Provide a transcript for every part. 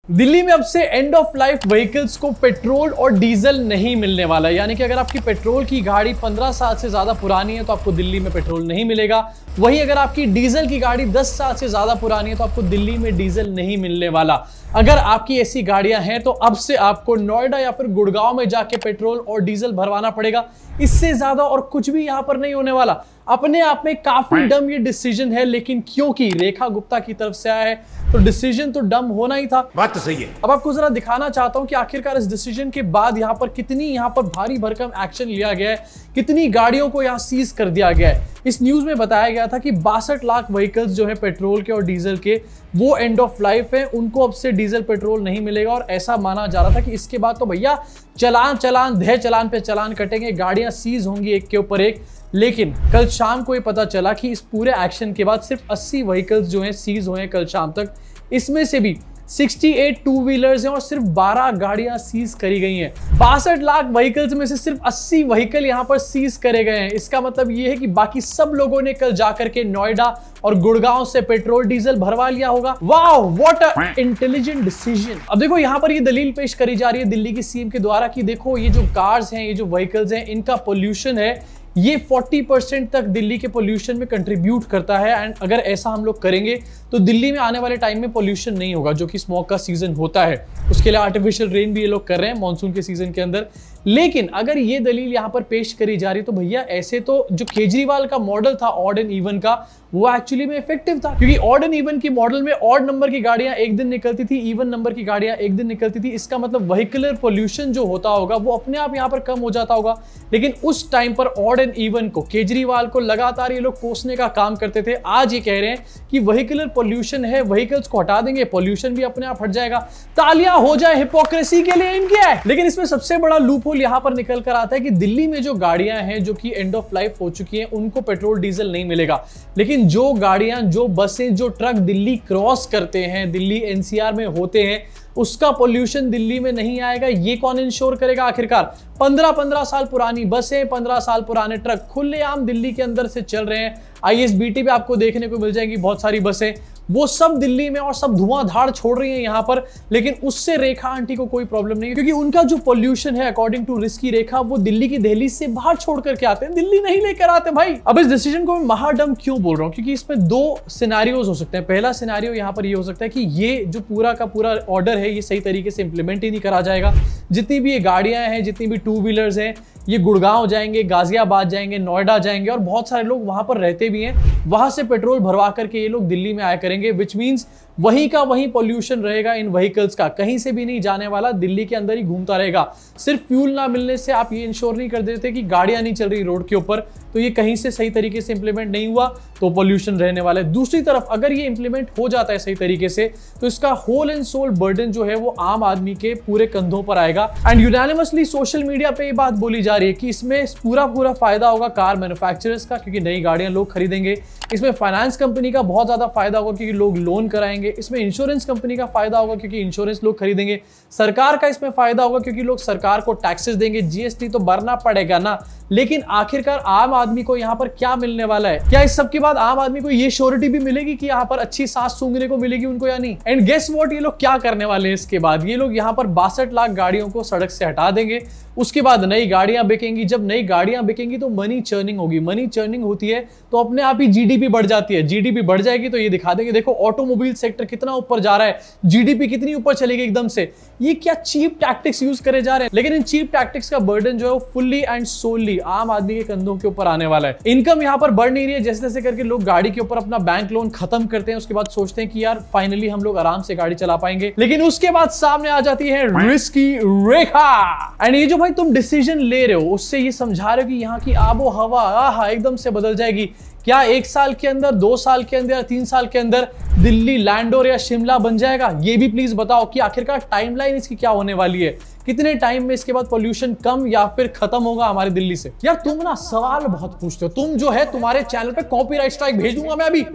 दिल्ली में अब से एंड ऑफ लाइफ व्हीकल्स को पेट्रोल और डीजल नहीं मिलने वाला है। यानी कि अगर आपकी पेट्रोल की गाड़ी 15 साल से ज्यादा पुरानी है तो आपको दिल्ली में पेट्रोल नहीं मिलेगा। वहीं अगर आपकी डीजल की गाड़ी 10 साल से ज्यादा पुरानी है तो आपको दिल्ली में डीजल नहीं मिलने वाला। अगर आपकी ऐसी गाड़ियां हैं तो अब से आपको नोएडा या फिर गुड़गांव में जाके पेट्रोल और डीजल भरवाना पड़ेगा। इससे ज्यादा और कुछ भी यहां पर नहीं होने वाला। अपने आप में काफी डम ये डिसीजन है, लेकिन क्योंकि रेखा गुप्ता की तरफ से आया है तो डिसीजन तो डम होना ही था। बात तो सही है। अब आपको जरा दिखाना चाहता हूं कि आखिरकार इस डिसीजन के बाद यहां पर कितनी भारी भरकम एक्शन लिया गया है, कितनी गाड़ियों को यहां सीज कर दिया गया है। इस न्यूज में बताया गया था कि 62 लाख व्हीकल्स जो है पेट्रोल के और डीजल के वो एंड ऑफ लाइफ है, उनको अब से डीजल पेट्रोल नहीं मिलेगा। और ऐसा माना जा रहा था कि इसके बाद तो भैया चलान पे चलान कटेंगे, गाड़ियां सीज होंगी एक के ऊपर एक। लेकिन कल शाम को ये पता चला कि इस पूरे एक्शन के बाद सिर्फ 80 व्हीकल्स जो हैं सीज हुए हैं कल शाम तक। इसमें से भी 68 टू व्हीलर्स हैं और सिर्फ 12 गाड़ियां सीज करी गई हैं। 62 लाख व्हीकल्स में से सिर्फ 80 व्हीकल यहां पर सीज करे गए हैं। इसका मतलब ये है कि बाकी सब लोगों ने कल जाकर के नोएडा और गुड़गांव से पेट्रोल डीजल भरवा लिया होगा। Wow, what a intelligent decision. अब देखो यहां पर ये दलील पेश करी जा रही है दिल्ली की सीएम के द्वारा कि देखो ये जो कार्स हैं, ये जो व्हीकल्स हैं, इनका पोल्यूशन है ये 40% तक दिल्ली के पोल्यूशन में कंट्रीब्यूट करता है। एंड अगर ऐसा हम लोग करेंगे तो दिल्ली में आने वाले टाइम में पोल्यूशन नहीं होगा, जो कि स्मॉग का सीजन होता है। उसके लिए आर्टिफिशियल रेन भी ये लोग कर रहे हैं मानसून के सीजन के अंदर। लेकिन अगर ये दलील यहां पर पेश करी जा रही तो भैया ऐसे तो जो केजरीवाल का मॉडल था ऑड एंड इवन का, वो एक्चुअली में इफेक्टिव था। क्योंकि ऑड एंड इवन की मॉडल में ऑड नंबर की गाड़ियां एक दिन निकलती थी, इवन नंबर की गाड़ियां एक दिन निकलती थी। इसका मतलब व्हीकलर पोल्यूशन जो होता होगा वो अपने आप यहां पर कम हो जाता होगा। लेकिन उस टाइम पर ऑड एंड इवन को, केजरीवाल को लगातार ये लोग कोसने का काम करते थे। आज ये कह रहे हैं कि व्हीकलर पोल्यूशन है, व्हीकल्स को हटा देंगे, पोल्यूशन भी अपने आप हट जाएगा। तालियां हो जाए हिपोक्रेसी के लिए इनके। लेकिन इसमें सबसे बड़ा लूपहोल यहां पर निकल कर आता है कि दिल्ली में जो गाड़ियां हैं जो कि एंड ऑफ लाइफ हो चुकी हैं उनको पेट्रोल डीजल नहीं मिलेगा। लेकिन जो गाड़ियां, जो बसें, जो ट्रक दिल्ली क्रॉस करते हैं, दिल्ली एनसीआर में होते हैं, उसका पोल्यूशन दिल्ली में नहीं आएगा। ये कौन इंश्योर करेगा? आखिरकार 15-15 साल पुरानी बसें, 15 साल पुराने ट्रक खुलेआम दिल्ली के अंदर से चल रहे हैं। आईएसबीटी पे आपको देखने को मिल जाएंगी बहुत सारी बसें, वो सब दिल्ली में और सब धुआंधार छोड़ रही हैं यहां पर। लेकिन उससे रेखा आंटी को कोई प्रॉब्लम नहीं है, क्योंकि उनका जो पोल्यूशन है अकॉर्डिंग टू रिस्की रेखा वो दिल्ली की दहलीज से बाहर छोड़ करके आते हैं, दिल्ली नहीं लेकर आते भाई। अब इस डिसीजन को मैं महाडम क्यों बोल रहा हूं? क्योंकि इसमें दो सिनेरियोज हो सकते हैं। पहला सिनेरियो यहां पर ये हो सकता है कि ये जो पूरा का पूरा ऑर्डर है ये सही तरीके से इंप्लीमेंट ही नहीं करा जाएगा। जितनी भी ये गाड़ियां हैं, जितनी भी टू व्हीलर्स हैं, ये गुड़गांव जाएंगे, गाजियाबाद जाएंगे, नोएडा जाएंगे और बहुत सारे लोग वहां पर रहते भी हैं। वहां से पेट्रोल भरवा करके ये लोग दिल्ली में आया करेंगे, विच मीन्स वहीं का वहीं पोल्यूशन रहेगा इन व्हीकल्स का, कहीं से भी नहीं जाने वाला, दिल्ली के अंदर ही घूमता रहेगा। सिर्फ फ्यूल ना मिलने से आप ये इंश्योर नहीं कर देते कि गाड़ियां नहीं चल रही रोड के ऊपर, तो ये कहीं से सही तरीके से इंप्लीमेंट नहीं हुआ तो पोल्यूशन रहने वाला है। दूसरी तरफ अगर ये इंप्लीमेंट हो जाता है सही तरीके से तो इसका होल एंड सोल बर्डन जो है वो आम आदमी के पूरे कंधों पर आएगा। एंड यूनानिमसली सोशल मीडिया पे ये बात बोली जा रही है कि इसमें पूरा फायदा होगा कार मैन्युफैक्चरर्स का, क्योंकि नई गाड़ियां लोग खरीदेंगे। इसमें फाइनेंस कंपनी का बहुत ज्यादा फायदा होगा क्योंकि लोग लोन कराएंगे। इसमें इंश्योरेंस कंपनी का फायदा होगा क्योंकि इंश्योरेंस लोग खरीदेंगे। सरकार का इसमें फायदा होगा क्योंकि लोग सरकार को टैक्सेस देंगे, जीएसटी तो भरना पड़ेगा ना। लेकिन आखिरकार आम आदमी को यहाँ पर क्या मिलने वाला है? क्या इस सब के बाद आम आदमी को ये श्योरिटी भी मिलेगी कि यहाँ पर अच्छी सांस सूंघने को मिलेगी उनको या नहीं? एंड गेस व्हाट, ये लोग क्या करने वाले हैं इसके बाद? ये लोग यहाँ पर 62 लाख गाड़ियों को सड़क से हटा देंगे। उसके बाद नई गाड़ियां बिकेंगी। जब नई गाड़ियां बिकेंगी तो मनी चर्निंग होगी। मनी चर्निंग होती है तो अपने आप ही जीडीपी बढ़ जाती है। जीडीपी बढ़ जाएगी तो ये दिखा देंगे, देखो ऑटोमोबाइल सेक्टर कितना ऊपर जा रहा है, जीडीपी कितनी ऊपर चलेगी एकदम से। ये क्या चीप टैक्टिक्स यूज करे जा रहे हैं? लेकिन इन चीप टैक्टिक्स का बर्डन जो है वो फुल्ली एंड सोली आम आदमी के कंधों के ऊपर आने वाला है। इनकम यहाँ पर बढ़ नहीं रही है। जैसे जैसे करके लोग गाड़ी के ऊपर अपना बैंक लोन खत्म करते हैं, उसके बाद सोचते हैं कि यार फाइनली हम लोग आराम से गाड़ी चला पाएंगे। लेकिन उसके बाद सामने आ जाती है रिस्की रेखा। एंड ये जो भाई तुम डिसीजन ले रहे हो उससे ये समझा रहे हो कि यहाँ की आबो हवा एकदम से बदल जाएगी। क्या 1 साल के अंदर, 2 साल के अंदर, 3 साल के अंदर दिल्ली लैंडोर या शिमला बन जाएगा? ये भी प्लीज बताओ कि आखिरकार टाइमलाइन इसकी क्या होने वाली है। कितने टाइम में इसके बाद पोल्यूशन कम या फिर खत्म होगा हमारे दिल्ली से? यार तुम ना सवाल बहुत पूछते हो। तुम जो है, तुम्हारे चैनल पे कॉपीराइट स्ट्राइक भेज दूंगा मैं अभी।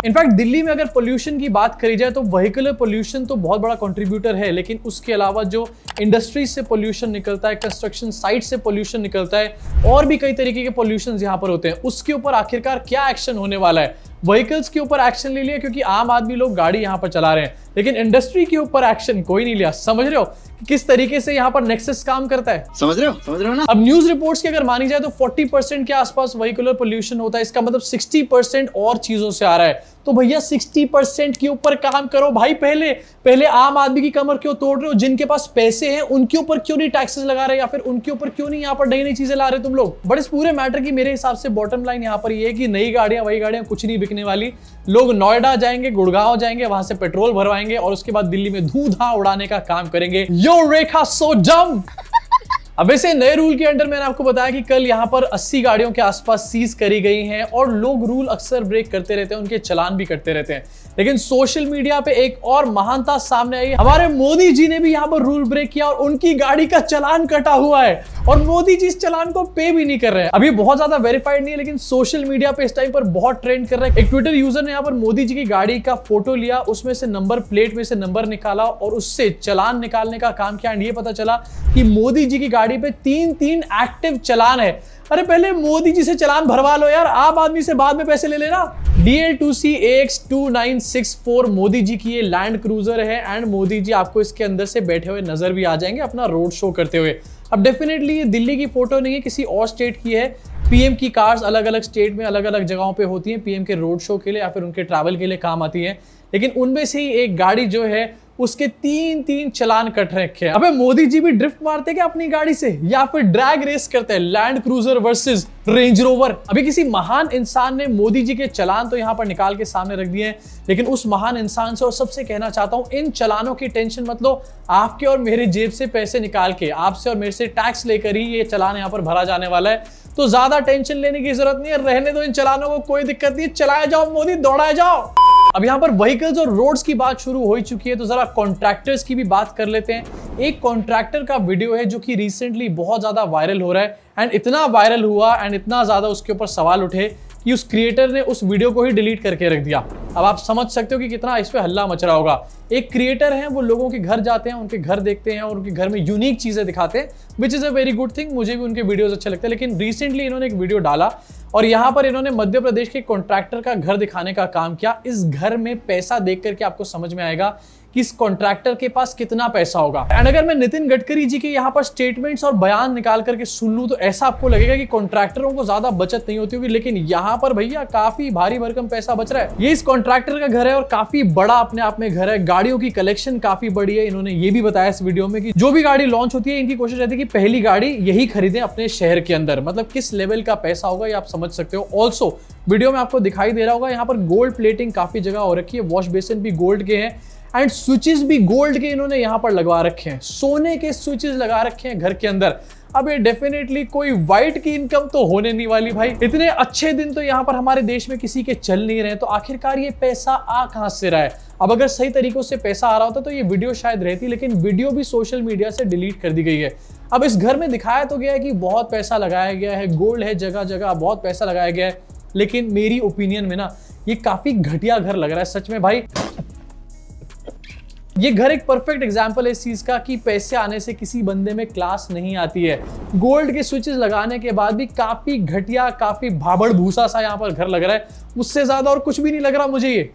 इनफैक्ट दिल्ली में अगर पोल्यूशन की बात करी जाए तो व्हीकलर पोल्यूशन तो बहुत बड़ा कंट्रीब्यूटर है, लेकिन उसके अलावा जो इंडस्ट्री से पोल्यूशन निकलता है, कंस्ट्रक्शन साइट से पोल्यूशन निकलता है, और भी कई तरीके के पोल्यूशन यहाँ पर होते हैं। उसके ऊपर आखिरकार क्या एक्शन होने वाला है? व्हीकल्स के ऊपर एक्शन ले लिया क्योंकि आम आदमी लोग गाड़ी यहाँ पर चला रहे हैं, लेकिन इंडस्ट्री के ऊपर एक्शन कोई नहीं लिया। समझ रहे हो किस तरीके से यहाँ पर नेक्सस काम करता है? समझ रहे हो ना? अब न्यूज रिपोर्ट्स की अगर मानी जाए तो 40% के आसपास व्हीकुलर पोल्यूशन होता है। इसका मतलब 60% और चीजों से आ रहा है। तो भैया 60% के ऊपर काम करो भाई। पहले आम आदमी की कमर क्यों तोड़ रहे हो? जिनके पास पैसे हैं उनके ऊपर क्यों नहीं टैक्सेस लगा रहे, या फिर उनके ऊपर क्यों नहीं यहाँ पर नई नई चीजें ला रहे तुम लोग? बट इस पूरे मैटर की मेरे हिसाब से बॉटम लाइन यहाँ पर ये है कि नई गाड़ियां वही गाड़ियां कुछ नहीं बिकने वाली। लोग नोएडा जाएंगे, गुड़गांव जाएंगे, वहां से पेट्रोल भरवाएंगे और उसके बाद दिल्ली में धूधा उड़ाने का काम करेंगे। यो रेखा सो डम। अब वैसे नए रूल के अंडर मैंने आपको बताया कि कल यहाँ पर 80 गाड़ियों के आसपास सीज करी गई हैं और लोग रूल अक्सर ब्रेक करते रहते हैं, उनके चालान भी करते रहते हैं। लेकिन सोशल मीडिया पे एक और महानता सामने आई। हमारे मोदी जी ने भी यहाँ पर रूल ब्रेक किया और उनकी गाड़ी का चालान कटा हुआ है और मोदी जी इस चालान को पे भी नहीं कर रहे हैं। अभी बहुत ज्यादा वेरीफाइड नहीं है, लेकिन सोशल मीडिया पे इस टाइम पर बहुत ट्रेंड कर रहा है। एक ट्विटर यूजर ने यहाँ पर मोदी जी की गाड़ी का फोटो लिया, उसमें से नंबर प्लेट में से नंबर निकाला और उससे चालान निकालने का काम किया। एंड ये पता चला कि मोदी जी की गाड़ी पे 3 एक्टिव चालान है। अरे पहले मोदी जी से चालान भरवा लो यार, आम आदमी से बाद में पैसे ले लेना। DL2C AX2964 मोदी जी की ये लैंड क्रूजर है एंड मोदी जी आपको इसके अंदर से बैठे हुए नजर भी आ जाएंगे अपना रोड शो करते हुए। अब डेफिनेटली ये दिल्ली की फोटो नहीं है, किसी और स्टेट की है। पीएम की कार्स अलग अलग स्टेट में अलग अलग जगहों पे होती हैं, पीएम के रोड शो के लिए या फिर उनके ट्रैवल के लिए काम आती है। लेकिन उनमें से ही एक गाड़ी जो है उसके 3 चालान कट रखे हैं। अबे मोदी जी भी ड्रिफ्ट मारते क्या अपनी गाड़ी से, या फिर ड्रैग रेस करते हैं land cruiser versus range rover? अभी किसी महान इंसान ने मोदी जी के चालान तो यहाँ पर निकाल के सामने रख दिए हैं, लेकिन उस महान इंसान से और सबसे कहना चाहता हूं, इन चालानों की टेंशन मत लो। आपके और मेरे जेब से पैसे निकाल के, आपसे और मेरे से टैक्स लेकर ही ये चालान यहाँ पर भरा जाने वाला है। तो ज्यादा टेंशन लेने की जरूरत नहीं है, रहने दो इन चालानों को, कोई दिक्कत नहीं, चलाए जाओ मोदी, दौड़ाए जाओ। अब यहाँ पर व्हीकल्स और रोड्स की बात शुरू हो चुकी है, तो जरा कॉन्ट्रैक्टर्स की भी बात कर लेते हैं। एक कॉन्ट्रैक्टर का वीडियो है जो कि रिसेंटली बहुत ज्यादा वायरल हो रहा है एंड इतना वायरल हुआ एंड इतना ज्यादा उसके ऊपर सवाल उठे कि उस क्रिएटर ने उस वीडियो को ही डिलीट करके रख दिया। अब आप समझ सकते हो कि कितना इस पे हल्ला मच रहा होगा। एक क्रिएटर है, वो लोगों के घर जाते हैं, उनके घर देखते हैं और उनके घर में यूनिक चीजें दिखाते हैं, which is a very good thing. मुझे भी उनके वीडियोस अच्छे लगते हैं। लेकिन रिसेंटली इन्होंने एक वीडियो डाला और यहाँ पर इन्होंने मध्य प्रदेश के कॉन्ट्रैक्टर का घर दिखाने का काम किया। इस घर में पैसा देख करके आपको समझ में आएगा कि इस कॉन्ट्रैक्टर के पास कितना पैसा होगा। एंड अगर मैं नितिन गडकरी जी के यहाँ पर स्टेटमेंट्स और बयान निकाल करके सुन लूं तो ऐसा आपको लगेगा कि कॉन्ट्रैक्टरों को ज्यादा बचत नहीं होती होगी, लेकिन यहाँ पर भैया काफी भारी भरकम पैसा बच रहा है। ये इस कॉन्ट्रैक्टर का घर है और काफी बड़ा अपने आप में घर है। गाड़ियों की कलेक्शन काफी बड़ी है। इन्होंने ये भी बताया इस वीडियो में कि जो भी गाड़ी लॉन्च होती है, इनकी कोशिश रहती है कि पहली गाड़ी यही खरीदें अपने शहर के अंदर। मतलब किस लेवल का पैसा होगा ये आप समझ सकते हो। ऑल्सो वीडियो में आपको दिखाई दे रहा होगा यहाँ पर गोल्ड प्लेटिंग काफी जगह हो रखी है, वॉश बेसिन भी गोल्ड के हैं एंड स्विचेस भी गोल्ड के इन्होंने यहाँ पर लगवा रखे हैं। सोने के स्विचेस लगा रखे हैं घर के अंदर। अब ये डेफिनेटली कोई व्हाइट की इनकम तो होने नहीं वाली भाई। इतने अच्छे दिन तो यहाँ पर हमारे देश में किसी के चल नहीं रहे, तो आखिरकार ये पैसा आ कहां से रहा है? अब अगर सही तरीकों से पैसा आ रहा होता तो ये वीडियो शायद रहती, लेकिन वीडियो भी सोशल मीडिया से डिलीट कर दी गई है। अब इस घर में दिखाया तो गया है कि बहुत पैसा लगाया गया है, गोल्ड है जगह जगह, बहुत पैसा लगाया गया है, लेकिन मेरी ओपिनियन में ना ये काफी घटिया घर लग रहा है सच में भाई। ये घर एक परफेक्ट एग्जाम्पल है इस चीज का कि पैसे आने से किसी बंदे में क्लास नहीं आती है। गोल्ड के स्विचेस लगाने के बाद भी काफी घटिया, काफी भाबड़ भूसा सा यहाँ पर घर लग रहा है। उससे ज्यादा और कुछ भी नहीं लग रहा मुझे ये।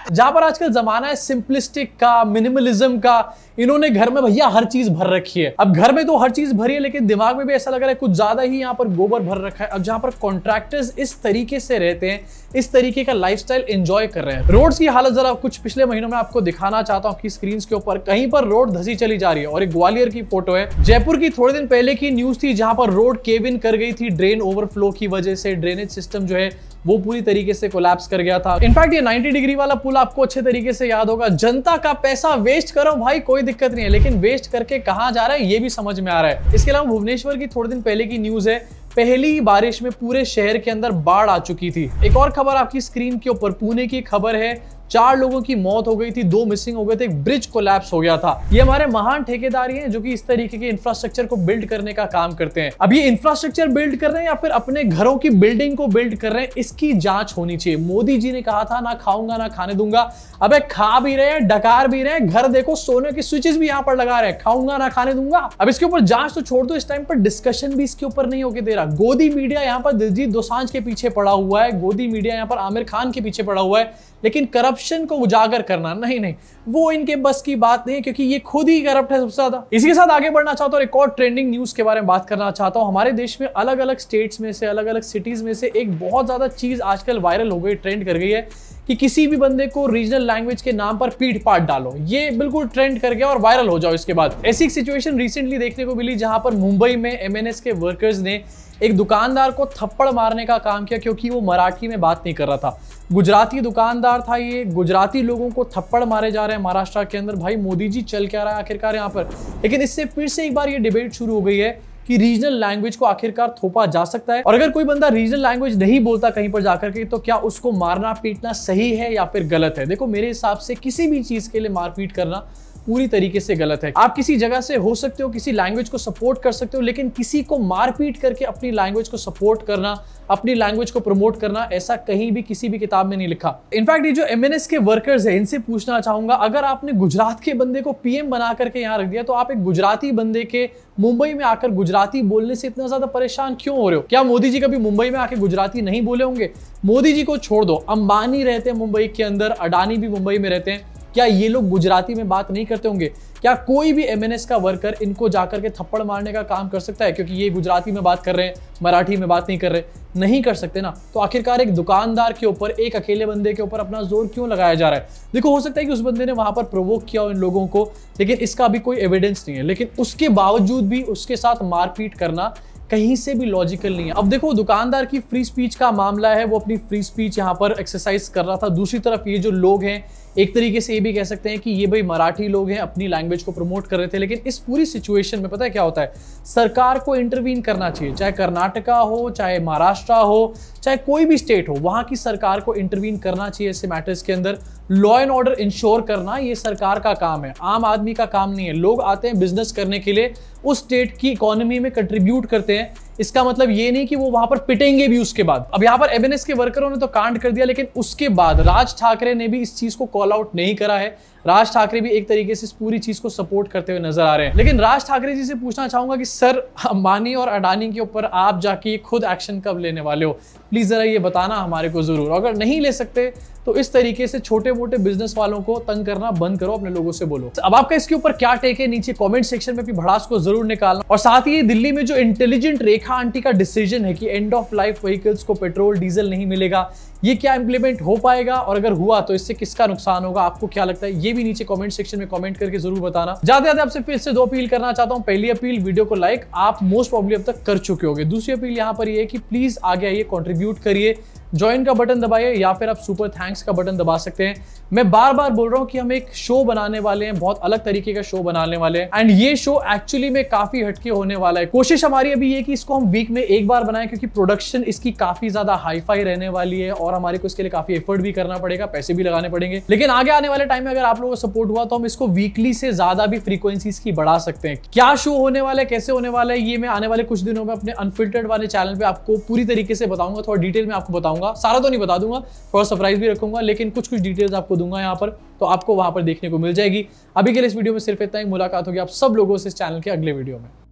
जहां पर आजकल जमाना है सिंपलिस्टिक का, मिनिमलिज्म का, इन्होंने घर में भैया हर चीज भर रखी है। अब घर में तो हर चीज भरी है, लेकिन दिमाग में भी ऐसा लग रहा है कुछ ज्यादा ही यहाँ पर गोबर भर रखा है। अब जहां पर कॉन्ट्रैक्टर्स इस तरीके से रहते हैं, इस तरीके का लाइफस्टाइल एंजॉय कर रहे हैं। रोड्स की हालत जरा कुछ पिछले महीनों में आपको दिखाना चाहता हूं कि स्क्रीन के ऊपर कहीं पर रोड धसी चली जा रही है। और एक ग्वालियर की फोटो है, जयपुर की थोड़े दिन पहले की न्यूज थी, जहां पर रोड केव इन कर गई थी ड्रेन ओवरफ्लो की वजह से। ड्रेनेज सिस्टम जो है वो पूरी तरीके से कोलैप्स कर गया था। इनफैक्ट ये 90 डिग्री वाला पुल आपको अच्छे तरीके से याद होगा। जनता का पैसा वेस्ट करो भाई, कोई दिक्कत नहीं है, लेकिन वेस्ट करके कहां जा रहा है ये भी समझ में आ रहा है। इसके अलावा भुवनेश्वर की थोड़े दिन पहले की न्यूज है, पहली ही बारिश में पूरे शहर के अंदर बाढ़ आ चुकी थी। एक और खबर आपकी स्क्रीन के ऊपर, पुणे की खबर है, 4 लोगों की मौत हो गई थी, 2 मिसिंग हो गए थे, एक ब्रिज कोलैप्स हो गया था। ये हमारे महान ठेकेदार हैं जो कि इस तरीके के इंफ्रास्ट्रक्चर को बिल्ड करने का काम करते हैं। अब ये इंफ्रास्ट्रक्चर बिल्ड कर रहे हैं या फिर अपने घरों की बिल्डिंग को बिल्ड कर रहे हैं, इसकी जांच होनी चाहिए। मोदी जी ने कहा था ना खाऊंगा ना खाने दूंगा, अबे खा भी रहे हैं, डकार भी रहे हैं, घर देखो सोने के स्विचेस भी यहां पर लगा रहे हैं, खाऊंगा ना खाने दूंगा। अब इसके ऊपर जांच तो छोड़ दो, इस टाइम पर डिस्कशन भी इसके ऊपर नहीं होके दे रहा। गोदी मीडिया यहां पर दिलजीत दोसांझ के पीछे पड़ा हुआ है, गोदी मीडिया यहां पर आमिर खान के पीछे पड़ा हुआ है, लेकिन करप्शन को उजागर करना नहीं, वो इनके बस की बात नहीं है, क्योंकि ये खुद ही करप्ट है सबसे ज्यादा। इसी के साथ आगे बढ़ना चाहता हूं, एक और ट्रेंडिंग न्यूज के बारे में बात करना चाहता हूं। हमारे देश में अलग अलग स्टेट्स में से, अलग अलग सिटीज में से एक बहुत ज्यादा चीज आजकल वायरल हो गई, ट्रेंड कर गई है कि किसी भी बंदे को रीजनल लैंग्वेज के नाम पर पीट पाट डालो। ये बिल्कुल ट्रेंड कर गया और वायरल हो जाओ इसके बाद। ऐसी एक सिचुएशन रिसेंटली देखने को मिली जहां पर मुंबई में एमएनएस के वर्कर्स ने एक दुकानदार को थप्पड़ मारने का काम किया क्योंकि वो मराठी में बात नहीं कर रहा था। गुजराती दुकानदार था, ये गुजराती लोगों को थप्पड़ मारे जा रहे हैं महाराष्ट्र के अंदर। भाई मोदी जी चल क्या रहा है आखिरकार यहाँ पर। लेकिन इससे फिर से एक बार ये डिबेट शुरू हो गई है कि रीजनल लैंग्वेज को आखिरकार थोपा जा सकता है, और अगर कोई बंदा रीजनल लैंग्वेज नहीं बोलता कहीं पर जाकर के, तो क्या उसको मारना पीटना सही है या फिर गलत है। देखो मेरे हिसाब से किसी भी चीज के लिए मारपीट करना पूरी तरीके से गलत है। आप किसी जगह से हो सकते हो, किसी लैंग्वेज को सपोर्ट कर सकते हो, लेकिन किसी को मारपीट करके अपनी लैंग्वेज को सपोर्ट करना, अपनी लैंग्वेज को प्रमोट करना, ऐसा कहीं भी किसी भी किताब में नहीं लिखा। इनफैक्ट ये जो एमएनएस के वर्कर्स है, इनसे पूछना चाहूंगा, अगर आपने गुजरात के बंदे को पीएम बना करके यहाँ रख दिया, तो आप एक गुजराती बंदे के मुंबई में आकर गुजराती बोलने से इतना ज्यादा परेशान क्यों हो रहे हो। क्या मोदी जी कभी मुंबई में आके गुजराती नहीं बोले होंगे। मोदी जी को छोड़ दो, अंबानी रहते हैं मुंबई के अंदर, अडानी भी मुंबई में रहते हैं, क्या ये लोग गुजराती में बात नहीं करते होंगे। क्या कोई भी एमएनएस का वर्कर इनको जाकर के थप्पड़ मारने का काम कर सकता है क्योंकि ये गुजराती में बात कर रहे हैं, मराठी में बात नहीं कर रहे। नहीं कर सकते ना। तो आखिरकार एक दुकानदार के ऊपर, एक अकेले बंदे के ऊपर अपना जोर क्यों लगाया जा रहा है। देखो हो सकता है कि उस बंदे ने वहां पर प्रोवोक किया हो इन लोगों को, लेकिन इसका भी कोई एविडेंस नहीं है। लेकिन उसके बावजूद भी उसके साथ मारपीट करना कहीं से भी लॉजिकल नहीं है। अब देखो दुकानदार की फ्री स्पीच का मामला है, वो अपनी फ्री स्पीच यहाँ पर एक्सरसाइज कर रहा था। दूसरी तरफ ये जो लोग हैं, एक तरीके से ये भी कह सकते हैं कि ये भाई मराठी लोग हैं, अपनी लैंग्वेज को प्रमोट कर रहे थे। लेकिन इस पूरी सिचुएशन में पता है क्या होता है, सरकार को इंटरवीन करना चाहिए। चाहे कर्नाटका हो, चाहे महाराष्ट्र हो, चाहे कोई भी स्टेट हो, वहां की सरकार को इंटरवीन करना चाहिए ऐसे मैटर्स के अंदर। लॉ एंड ऑर्डर इंश्योर करना ये सरकार का काम है, आम आदमी का काम नहीं है। लोग आते हैं बिजनेस करने के लिए, उस स्टेट की इकोनॉमी में कंट्रीब्यूट करते हैं। इसका मतलब ये नहीं कि वो वहां पर पिटेंगे भी उसके बाद। अब यहाँ पर एमएनएस के वर्करों ने तो कांड कर दिया, लेकिन उसके बाद राज ठाकरे ने भी इस चीज को कॉल आउट नहीं करा है। राज ठाकरे भी एक तरीके से इस पूरी चीज को सपोर्ट करते हुए नजर आ रहे हैं। लेकिन राज ठाकरे जी से पूछना चाहूंगा कि सर अंबानी और अडानी के ऊपर आप जाके खुद एक्शन कब लेने वाले हो, प्लीज जरा ये बताना हमारे को जरूर। अगर नहीं ले सकते तो इस तरीके से छोटे मोटे बिजनेस वालों को तंग करना बंद करो, अपने लोगों से बोलो। अब आपका इसके ऊपर क्या टेक है, नीचे कमेंट सेक्शन में भी भड़ास को जरूर निकालना। और साथ ही दिल्ली में जो इंटेलिजेंट रेखा आंटी का डिसीजन है कि एंड ऑफ लाइफ व्हीकल्स को पेट्रोल डीजल नहीं मिलेगा, ये क्या इंप्लीमेंट हो पाएगा, और अगर हुआ तो इससे किसका नुकसान होगा, आपको क्या लगता है, ये भी नीचे कमेंट सेक्शन में कमेंट करके जरूर बताना। जाते जाते आपसे फिर से 2 अपील करना चाहता हूं। पहली अपील, वीडियो को लाइक आप मोस्ट प्रॉब्ली अब तक कर चुके होंगे। दूसरी अपील यहां पर ये है कि प्लीज आगे आइए, कंट्रीब्यूट करिए, ज्वाइन का बटन दबाइए या फिर आप सुपर थैंक्स का बटन दबा सकते हैं। मैं बार बार बोल रहा हूं कि हम एक शो बनाने वाले हैं, बहुत अलग तरीके का शो बनाने वाले हैं, एंड ये शो एक्चुअली में काफी हटके होने वाला है। कोशिश हमारी अभी ये कि इसको हम वीक में एक बार बनाएं, क्योंकि प्रोडक्शन इसकी काफी ज्यादा हाई फाई रहने वाली है और हमारे को इसके लिए काफी एफर्ट भी करना पड़ेगा, पैसे भी लगाने पड़ेंगे। लेकिन आगे आने वाले टाइम में अगर आप लोगों का सपोर्ट हुआ तो हम इसको वीकली से ज्यादा भी फ्रीक्वेंसीज की बढ़ा सकते हैं। क्या शो होने वाला है, कैसे होने वाला है, ये मैं आने वाले कुछ दिनों में अपने अनफिल्टर्ड वाले चैनल पे आपको पूरी तरीके से बताऊंगा, थोड़ा डिटेल में आपको बताऊंगा। सारा तो नहीं बता दूंगा, थोड़ा सरप्राइज भी रखूंगा, लेकिन कुछ डिटेल्स आपको दूंगा यहाँ पर, तो आपको वहां पर देखने को मिल जाएगी। अभी के लिए इस वीडियो में सिर्फ इतना ही। मुलाकात होगी आप सब लोगों से इस चैनल के अगले वीडियो में।